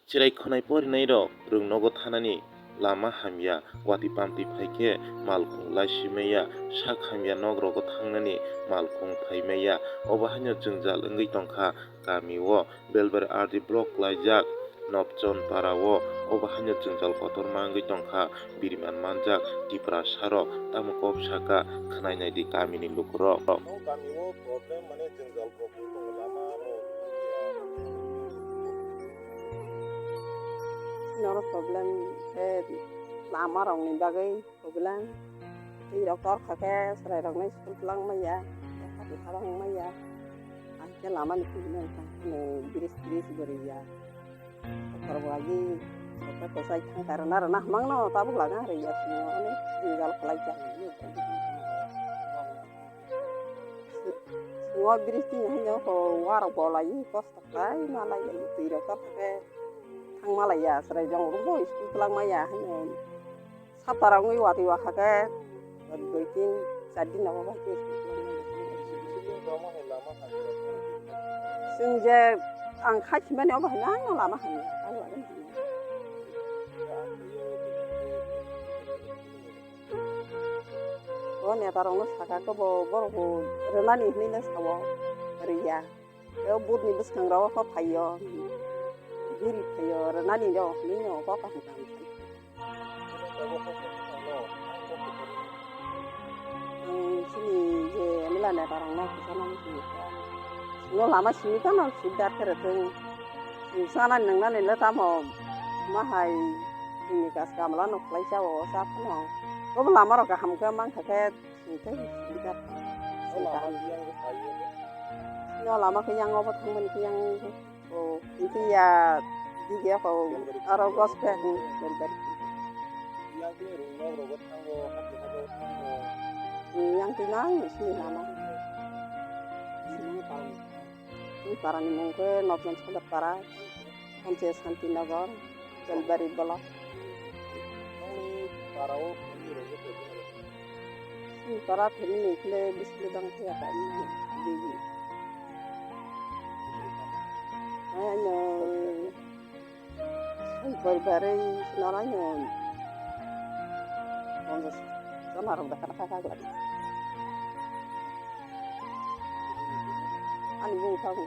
Chirai khonai porinai rok rungnogo thanani lama hamya wati pamti phaikhe malkhung laisimaiya sak hamya nogrogo thangnani malkhung phaimaiya obo haino jwngjal wngwi tongkha gami o belbari RD block klaijak nopchon para o obo haino jwngjal kotorma wngwi tongkha biriman manjak tipra saro tamo kok saka khnainai di gamini lukurok. Gami o problem mane jwngjal rok tongo lama rok Noro problem lama rok ni bagui problem tui rok torkha khe sarai rok nai school twlangmaya hati habangmaya ahke lama ni problem ni bridge goriya korwagi sota kosai thangkar na hamangno tabuk laga riya singo ani jinggal khlaijak singo bridge ni haino ko warok bolai kosto khai malai tui rok torkha khe thangmalaya sarai jong rubo school twlangmaya haino saparang wi wati wakhake doitin sadin abo bahke sungje ang khachimani abo haino lama hamya alwagan o netarong saka ko borgo renani hnile sawo riya e budni buskang rawo ko phayo giri phayo renani jo nino ko ka hangam sini je amila netarong no kusana sini no lama sini kan sudar kereteng sana nangna ne latamo mahai ini kas kamla no klaisa o sapno ko lama ro ka hamka mang khake sinte sudar no lama ke yang obo thangmen ke yang o inti ya dige ko aro gospel belber yang ke rungno rogo thango hati habo thango yang tinang sini lama ini para ni mungke nopjon sekolah para Panche Santinagar Belbari Block para o ni rogo ini para family kle bisle dang thya ka ini digi ano Belbari sinaranya onde sama orang dah kakak lagi ani bung tahu